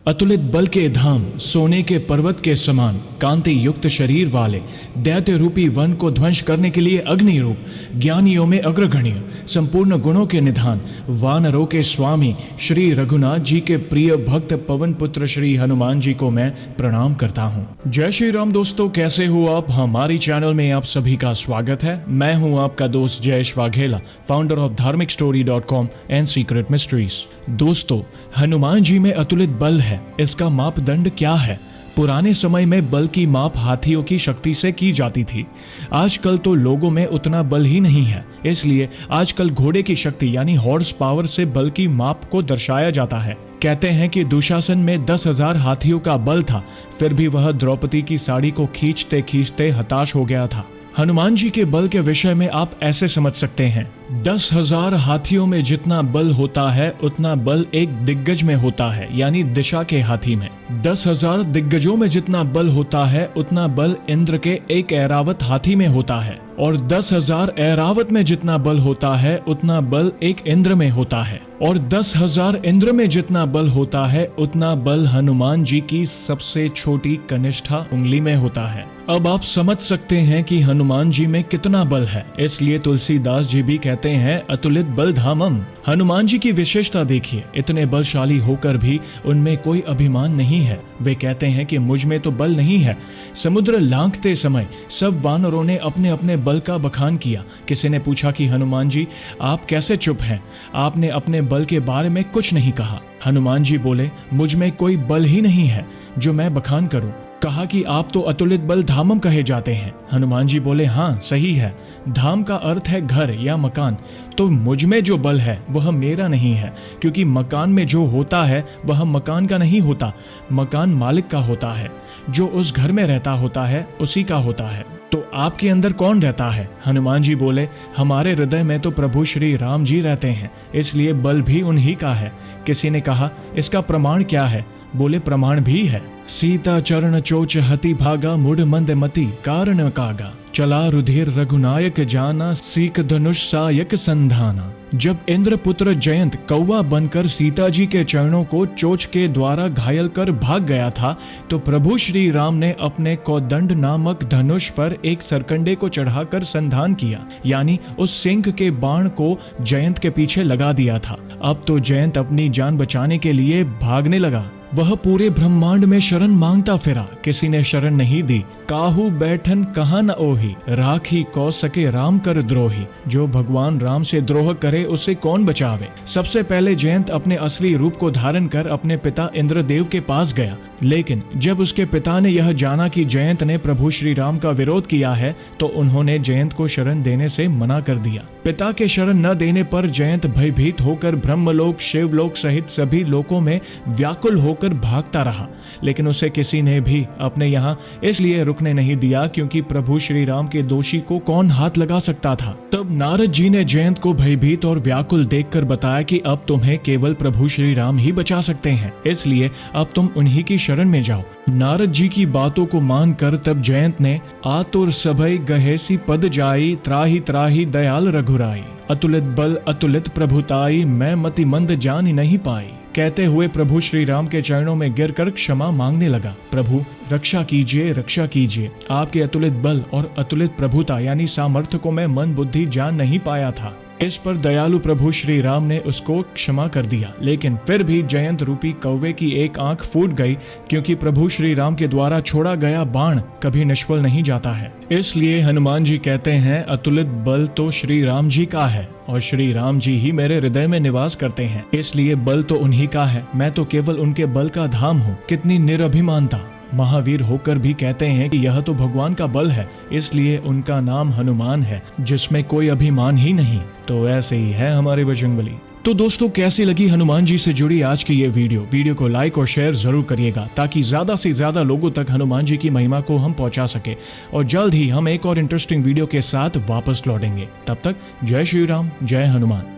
अतुलित बल के धाम, सोने के पर्वत के समान कांति युक्त शरीर वाले दैत्य रूपी वन को ध्वंस करने के लिए अग्नि रूप, ज्ञानियों में अग्रगण्य, संपूर्ण गुणों के निधान, वानरों के स्वामी श्री रघुनाथ जी के प्रिय भक्त पवन पुत्र श्री हनुमान जी को मैं प्रणाम करता हूँ। जय श्री राम दोस्तों, कैसे हो आप? हमारी चैनल में आप सभी का स्वागत है। मैं हूँ आपका दोस्त जयेश वाघेला, फाउंडर ऑफ धार्मिकस्टोरी.com एंड सीक्रेट मिस्ट्रीज। दोस्तों, हनुमान जी में अतुलित बल है, इसका मापदंड क्या है? पुराने समय में बल की माप हाथियों की शक्ति से की जाती थी। आजकल तो लोगों में उतना बल ही नहीं है, इसलिए आजकल घोड़े की शक्ति यानी हॉर्स पावर से बल की माप को दर्शाया जाता है। कहते हैं कि दुशासन में 10,000 हाथियों का बल था, फिर भी वह द्रौपदी की साड़ी को खींचते खींचते हताश हो गया था। हनुमान जी के बल के विषय में आप ऐसे समझ सकते हैं, 10,000 हाथियों में जितना बल होता है उतना बल एक दिग्गज में होता है, यानी दिशा के हाथी में। 10,000 दिग्गजों में जितना बल होता है उतना बल इंद्र के एक ऐरावत हाथी में होता है, और 10,000 ऐरावत में जितना बल होता है उतना बल एक इंद्र में होता है, और 10,000 इंद्र में जितना बल होता है उतना बल हनुमान जी की सबसे छोटी कनिष्ठा उंगली में होता है। अब आप समझ सकते हैं कि हनुमान जी में कितना बल है, इसलिए तुलसीदास जी भी कहते हैं अतुलित बल धामम। हनुमान जी की विशेषता देखिए, इतने बलशाली होकर भी उनमें कोई अभिमान नहीं है। वे कहते हैं कि मुझ में तो बल नहीं है। समुद्र लांघते समय सब वानरों ने अपने अपने बल का बखान किया। किसी ने पूछा कि हनुमान जी, आप कैसे चुप हैं? आपने अपने बल के बारे में कुछ नहीं कहा। हनुमान जी बोले, मुझ में कोई बल ही नहीं है जो मैं बखान करूं। कहा कि आप तो अतुलित बल धामम कहे जाते हैं। हनुमान जी बोले, हाँ सही है, धाम का अर्थ है घर या मकान, तो मुझ में जो बल है वह मेरा नहीं है, क्योंकि मकान में जो होता है वह मकान का नहीं होता, मकान मालिक का होता है। जो उस घर में रहता होता है उसी का होता है। तो आपके अंदर कौन रहता है? हनुमान जी बोले, हमारे हृदय में तो प्रभु श्री राम जी रहते हैं, इसलिए बल भी उन्हीं का है। किसी ने कहा, इसका प्रमाण क्या है? बोले, प्रमाण भी है। सीता चरण चोच हति भागा, मुड़ मंद मति कारण कागा, चला रुधिर रघुनायक जाना, सीक धनुष सायक संधाना। जब इंद्रपुत्र जयंत कौवा बनकर सीता जी के चरणों को चोच के द्वारा घायल कर भाग गया था, तो प्रभु श्री राम ने अपने कोदंड नामक धनुष पर एक सरकंडे को चढ़ाकर संधान किया, यानी उस सिंह के बाण को जयंत के पीछे लगा दिया था। अब तो जयंत अपनी जान बचाने के लिए भागने लगा। वह पूरे ब्रह्मांड में शरण मांगता फिरा, किसी ने शरण नहीं दी। काहू बैठन कहा न ओही, राखी कौ सके राम कर द्रोही। जो भगवान राम से द्रोह करे उसे कौन बचावे। सबसे पहले जयंत अपने असली रूप को धारण कर अपने पिता इंद्रदेव के पास गया, लेकिन जब उसके पिता ने यह जाना कि जयंत ने प्रभु श्री राम का विरोध किया है, तो उन्होंने जयंत को शरण देने से मना कर दिया। पिता के शरण न देने पर जयंत भयभीत होकर ब्रह्मलोक, शिवलोक सहित सभी लोकों में व्याकुल होकर भागता रहा, लेकिन उसे किसी ने भी अपने यहाँ इसलिए रुकने नहीं दिया क्योंकि प्रभु श्री राम के दोषी को कौन हाथ लगा सकता था। तब नारद जी ने जयंत को भयभीत और व्याकुल देखकर बताया कि अब तुम्हें केवल प्रभु श्री राम ही बचा सकते हैं, इसलिए अब तुम उन्हीं की शरण में जाओ। नारद जी की बातों को मानकर तब जयंत ने आतुर सभय गहेसी पद जाई, त्राही त्राही दयाल रघुराई, अतुलित बल अतुलित प्रभुताई, मैं मति मंद जान नहीं पाई। कहते हुए प्रभु श्री राम के चरणों में गिरकर क्षमा मांगने लगा। प्रभु रक्षा कीजिए, रक्षा कीजिए। आपके अतुलित बल और अतुलित प्रभुता यानी सामर्थ्य को मैं मन बुद्धि जान नहीं पाया था। इस पर दयालु प्रभु श्री राम ने उसको क्षमा कर दिया, लेकिन फिर भी जयंत रूपी कौवे की एक आंख फूट गई, क्योंकि प्रभु श्री राम के द्वारा छोड़ा गया बाण कभी निष्फल नहीं जाता है। इसलिए हनुमान जी कहते हैं, अतुलित बल तो श्री राम जी का है और श्री राम जी ही मेरे हृदय में निवास करते हैं, इसलिए बल तो उन्हीं का है, मैं तो केवल उनके बल का धाम हूँ। कितनी निरभिमानता! महावीर होकर भी कहते हैं कि यह तो भगवान का बल है, इसलिए उनका नाम हनुमान है, जिसमें कोई अभिमान ही नहीं। तो ऐसे ही है हमारे बजरंगबली। तो दोस्तों, कैसी लगी हनुमान जी से जुड़ी आज की ये वीडियो को लाइक और शेयर जरूर करिएगा, ताकि ज्यादा से ज्यादा लोगों तक हनुमान जी की महिमा को हम पहुंचा सके। और जल्द ही हम एक और इंटरेस्टिंग वीडियो के साथ वापस लौटेंगे। तब तक जय श्री राम, जय हनुमान।